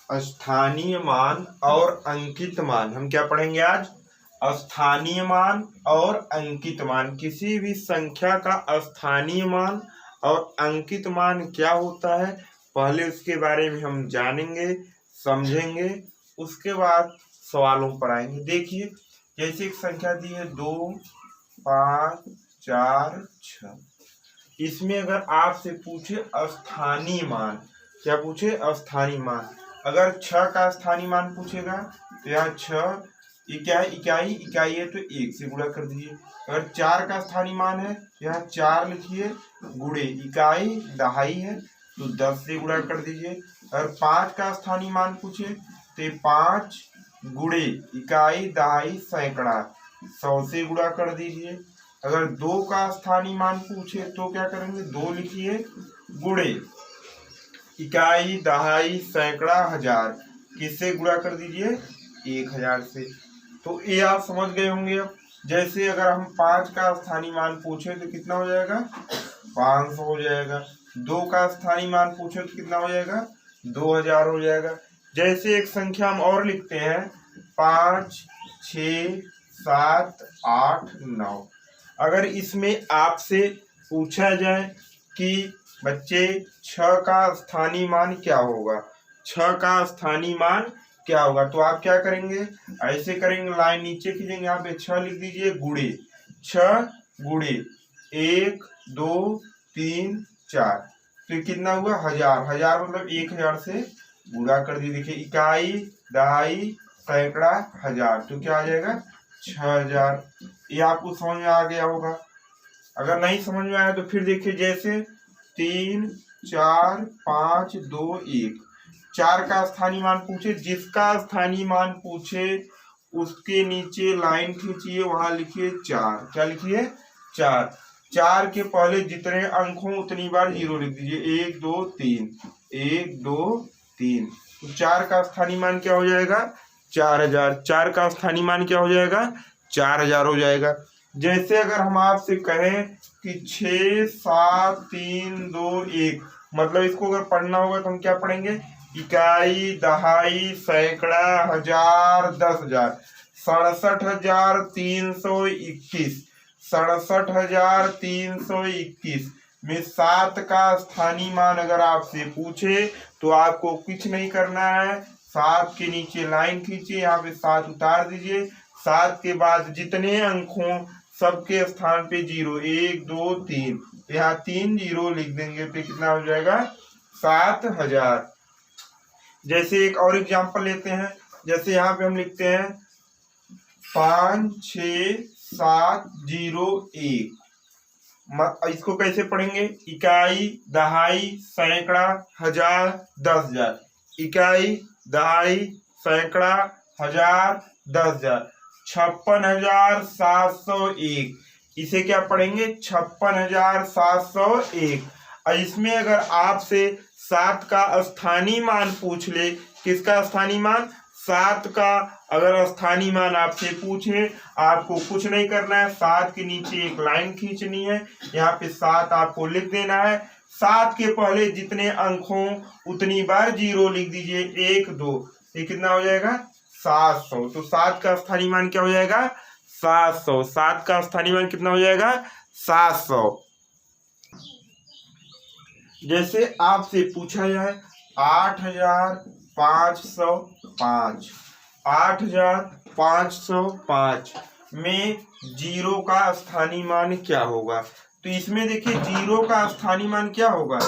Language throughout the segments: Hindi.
स्थानीय मान और अंकित मान। हम क्या पढ़ेंगे आज? स्थानीय मान और अंकित मान। किसी भी संख्या का स्थानीय मान और अंकित मान क्या होता है, पहले उसके बारे में हम जानेंगे, समझेंगे, उसके बाद सवालों पर आएंगे। देखिए, जैसे एक संख्या दी है 2, 5, 4, 6। इसमें अगर आपसे पूछे स्थानीय मान, क्या पूछे? स्थानीय मान। अगर 6 का स्थानीय मान पूछेगा तो यहाँ 6 इकाई है तो 1 से गुणा कर दीजिए। अगर 4 का स्थानीय मान है यहाँ 4 लिखिए, गुणे इकाई दहाई है तो 10 से गुणा कर दीजिए। अगर 5 का स्थानीय मान पूछे तो 5 गुणे इकाई दहाई सैकड़ा 100 से गुणा कर दीजिए। अगर 2 का स्थानीय मान पूछे तो क्या करेंगे? 2 लिखिए, गुणे इकाई दहाई सैकड़ा हजार, किससे गुणा कर दीजिए? 1000 से। तो ये आप समझ गए होंगे। अब जैसे अगर हम 5 का स्थानीय मान पूछे तो कितना हो जाएगा? 500 हो जाएगा। 2 का स्थानीय मान पूछे तो कितना हो जाएगा? 2000 हो जाएगा। जैसे एक संख्या हम और लिखते हैं 5, 6, 7, 8, 9। अगर इसमें आपसे पूछा जाए कि बच्चे 6 का स्थानीय मान क्या होगा, 6 का स्थानीय मान क्या होगा, तो आप क्या करेंगे? ऐसे करेंगे, लाइन नीचे खींचेंगे, यहाँ पे 6 लिख दीजिए, गुणे 6 गुणे 1, 2, 3, 4, तो कितना हुआ? 1000। 1000 मतलब 1000 से गुणा कर दिए। देखिए, इकाई दहाई सैकड़ा हजार, तो क्या आ जाएगा? 6000। ये आपको समझ में आ गया होगा। अगर नहीं समझ में आया तो फिर देखिए, जैसे 3, 4, 5, 2, 1। 4 का स्थानीय मान पूछे, जिसका स्थानीय मान पूछे उसके नीचे लाइन खींचिए, वहां लिखिए 4। क्या लिखिए? 4। 4 के पहले जितने अंक हों उतनी बार 0 लिख दीजिए। 1, 2, 3, 1, 2, 3। तो 4 का स्थानीय मान क्या हो जाएगा? 4000। 4 का स्थानीय मान क्या हो जाएगा? 4000 हो जाएगा। जैसे अगर हम आपसे कहें कि 6, 7, 3, 2, 1, मतलब इसको अगर पढ़ना होगा तो हम क्या पढ़ेंगे? इकाई दहाई सैकड़ा हजार 10,000, 67,321। 67,321 में 7 का स्थानीय मान अगर आपसे पूछे तो आपको कुछ नहीं करना है, 7 के नीचे लाइन खींचिए, यहाँ पे 7 उतार दीजिए। 7 के बाद जितने अंक हों सबके स्थान पे 0, 1, 2, 3, यहाँ 3 0 लिख देंगे तो कितना हो जाएगा? 7000। जैसे एक और एग्जांपल लेते हैं, जैसे यहाँ पे हम लिखते हैं 5, 6, 7, 0, 1। इसको कैसे पढ़ेंगे? इकाई दहाई सैकड़ा हजार 10,000, इकाई दहाई सैकड़ा हजार 10,000, 56,701। इसे क्या पढ़ेंगे? 56,701। और इसमें अगर आपसे 7 का स्थानीय मान पूछ ले, किसका स्थानीय मान? 7 का अगर स्थानीय मान आपसे पूछे, आपको कुछ नहीं करना है, 7 के नीचे एक लाइन खींचनी है, यहाँ पे 7 आपको लिख देना है। 7 के पहले जितने अंक हों उतनी बार 0 लिख दीजिए। 1, 2, ये कितना हो जाएगा? 700। तो 7 का स्थानीय मान क्या हो जाएगा? 700। 7 का स्थानीय मान कितना हो जाएगा? 700। जैसे आपसे पूछा जाए 8,505, 8,505 में 0 का स्थानीय मान क्या होगा? तो इसमें देखिए 0 का स्थानीय मान क्या होगा?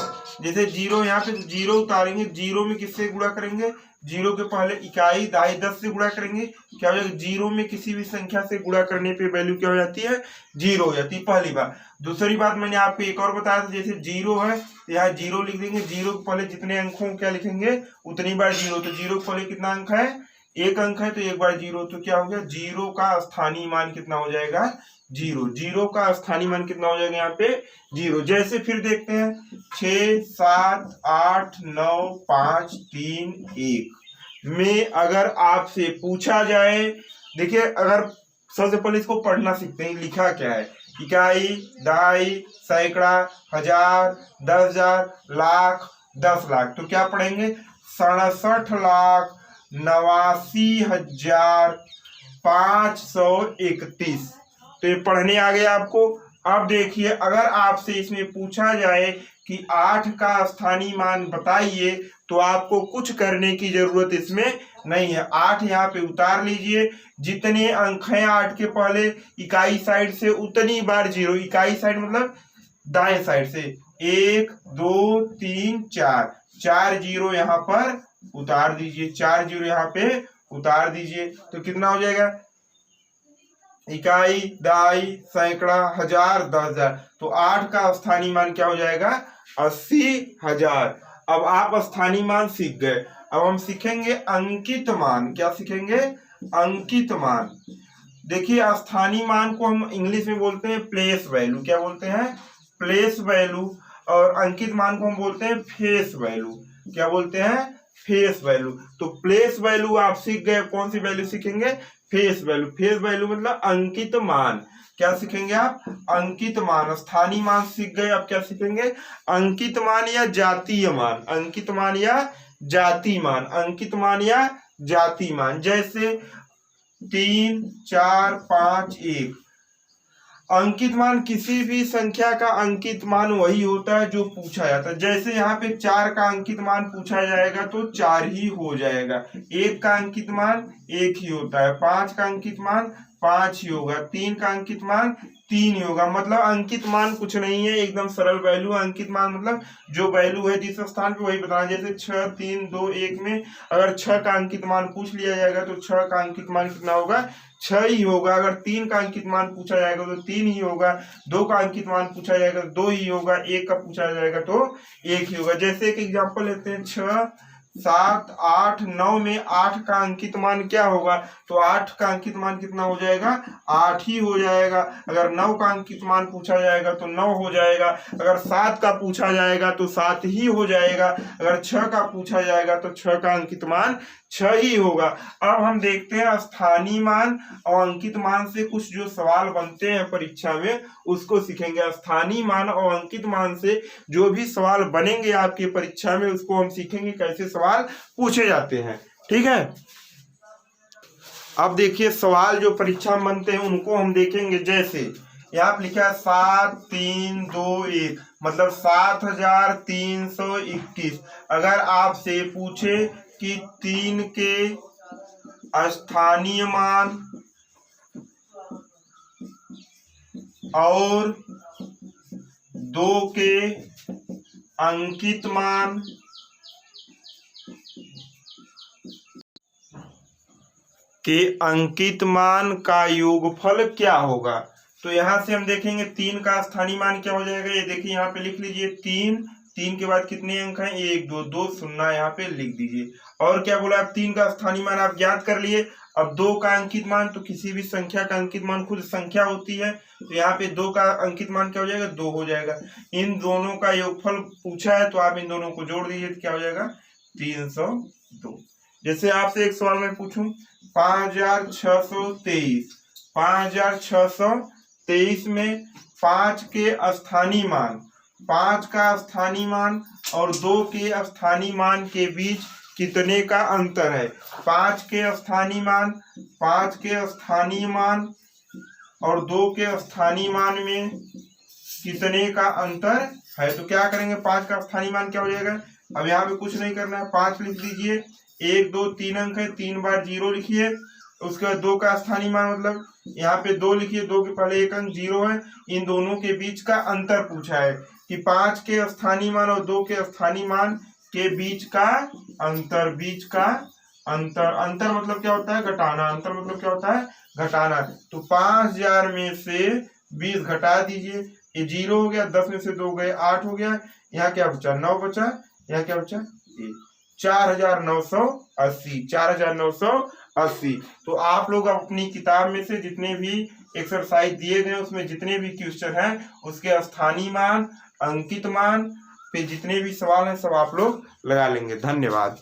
जैसे 0 यहाँ पे 0 उतारेंगे, 0 में किससे गुणा करेंगे? 0 के पहले इकाई दहाई 10 से गुणा करेंगे, क्या हो जाएगा? 0 में किसी भी संख्या से गुणा करने पे वैल्यू क्या हो जाती है? 0 हो जाती है, पहली बात। दूसरी बात मैंने आपको एक और बताया था, जैसे 0 है यहाँ 0 लिख देंगे, 0 के पहले जितने अंक हों क्या लिखेंगे? उतनी बार 0। तो 0 के पहले कितना अंक है? 1 अंक है, तो एक बार 0, तो क्या हो गया? 0 का स्थानीय मान कितना हो जाएगा? 0। 0 का स्थानीय मान कितना हो जाएगा यहाँ पे? 0। जैसे फिर देखते हैं 6, 7, 8, 9, 5, 3, 1 में अगर आपसे पूछा जाए, देखिए अगर सबसे पहले इसको पढ़ना सीखते हैं, लिखा क्या है? इकाई दहाई सैकड़ा हजार 10,000 लाख 10 लाख। तो क्या पढ़ेंगे 67,89,531। तो ये पढ़ने आ गया आपको। अब देखिए, अगर आपसे इसमें पूछा जाए कि 8 का स्थानीय मान बताइए, तो आपको कुछ करने की जरूरत इसमें नहीं है। 8 यहाँ पे उतार लीजिए। जितने अंक हैं 8 के पहले इकाई साइड से उतनी बार जीरो, इकाई साइड मतलब दाएं साइड से 1 2 3 4, 4 जीरो यहाँ पर उतार दीजिए, 4 जीरो यहाँ पे उतार दीजिए। तो कितना हो जाएगा, इकाई, दहाई, सैकड़ा, हजार, 10,000। तो 8 का स्थानीय मान क्या हो जाएगा 80,000। अब आप स्थानीय मान सीख गए। अब हम सीखेंगे अंकित मान। क्या सीखेंगे, अंकित मान। देखिए, स्थानीय मान को हम इंग्लिश में बोलते हैं प्लेस वैल्यू। क्या बोलते हैं, प्लेस वैल्यू। और अंकित मान को हम बोलते हैं फेस वैल्यू। क्या बोलते हैं, फेस वैल्यू। तो प्लेस वैल्यू आप सीख गए, कौन सी वैल्यू सीखेंगे, फेस वैल्यू। फेस वैल्यू मतलब अंकित मान। क्या सीखेंगे आप, अंकित मान। स्थानीय मान सीख गए, अब क्या सीखेंगे, अंकित मान या जातीय मान। अंकित मान या जातीय मान, अंकित मान या जातीय मान। जैसे 3 4 5 1। अंकित मान किसी भी संख्या का अंकित मान वही होता है जो पूछा जाता है। जैसे यहाँ पे 4 का अंकित मान पूछा जाएगा तो 4 ही हो जाएगा। 1 का अंकित मान 1 ही होता है। 5 का अंकित मान 5 ही होगा। 3 का अंकित मान 3 ही होगा। मतलब अंकित मान कुछ नहीं है, एकदम सरल वैल्यू। अंकित मान मतलब जो वैल्यू है जिस स्थान पे वही बताना। जैसे 6 3 2 1 में अगर 6 का अंकित मान पूछ लिया जाएगा तो 6 का अंकित मान कितना होगा, 6 ही होगा। अगर 3 का अंकित मान पूछा जाएगा तो 3 ही होगा। 2 का अंकित मान पूछा जाएगा तो 2 ही होगा। 1 का पूछा जाएगा तो 1 ही होगा। जैसे एक एग्जांपल लेते हैं, 6 7 8 9 में 8 का अंकित मान क्या होगा, तो 8 का अंकित मान कितना हो जाएगा, 8 ही हो जाएगा। अगर 9 का अंकित मान पूछा जाएगा तो 9 हो जाएगा। अगर 7 का पूछा जाएगा तो 7 ही हो जाएगा। अगर 6 का पूछा जाएगा तो 6 का अंकित मान 6 ही होगा। अब हम देखते हैं स्थानीय मान और अंकित मान से कुछ जो सवाल बनते हैं परीक्षा में, उसको सीखेंगे। स्थानीय मान और अंकित मान से जो भी सवाल बनेंगे आपकी परीक्षा में, उसको हम सीखेंगे कैसे सवाल पूछे जाते हैं। ठीक है। अब देखिए, सवाल जो परीक्षा में बनते हैं उनको हम देखेंगे। जैसे यहाँ पे लिखा है 7 3 2 1, मतलब 7,321। अगर आपसे पूछे कि 3 के स्थानीय मान और 2 के अंकित मान का योगफल क्या होगा, तो यहां से हम देखेंगे 3 का स्थानीय मान क्या हो जाएगा। ये देखिए यहाँ पे लिख लीजिए 3 के बाद कितने अंक हैं, 1 2 2 0 यहाँ पे लिख दीजिए। और क्या बोला, आप 3 का स्थानीय मान आप ज्ञात कर लिए। अब 2 का अंकित मान, तो किसी भी संख्या का अंकित मान खुद संख्या होती है, तो यहाँ पे 2 का अंकित मान क्या हो जाएगा, 2 हो जाएगा। इन दोनों का योगफल पूछा है तो आप इन दोनों को जोड़ दीजिए तो क्या हो जाएगा, 302। जैसे आपसे एक सवाल मैं पूछूं, 5,623। 5,623 में 5 के स्थानीय मान, 5 का स्थानीय मान और 2 के स्थानीय मान के बीच कितने का अंतर है। 5 के स्थानीय मान, 5 के स्थानीय मान और 2 के स्थानीय मान में कितने का अंतर है। तो क्या करेंगे, 5 का स्थानीय मान क्या हो जाएगा। अब यहाँ पे कुछ नहीं करना है, 5 लिख लीजिए। 1 2 3 अंक है, 3 बार 0 लिखिए। उसके बाद 2 का स्थानीय मान, मतलब यहाँ पे 2 लिखिए। 2 के पहले एक अंक 0 है। इन दोनों के बीच का अंतर पूछा है कि 5 के स्थानीय मान और 2 के स्थानीय मान के बीच का अंतर। बीच का अंतर, अंतर मतलब क्या होता है, घटाना। अंतर मतलब क्या होता है, घटाना। तो 5,000 में से 20 घटा दीजिए, ये 0 हो गया। 10 में से 2 गए, 8 हो गया। यहाँ क्या बचा, 9 बचा। यहाँ क्या बचा, 4,980। 4,980। तो आप लोग अपनी किताब में से जितने भी एक्सरसाइज दिए गए उसमें जितने भी क्वेश्चन हैं उसके स्थानीय मान, अंकित मान पे जितने भी सवाल हैं सब आप लोग लगा लेंगे। धन्यवाद।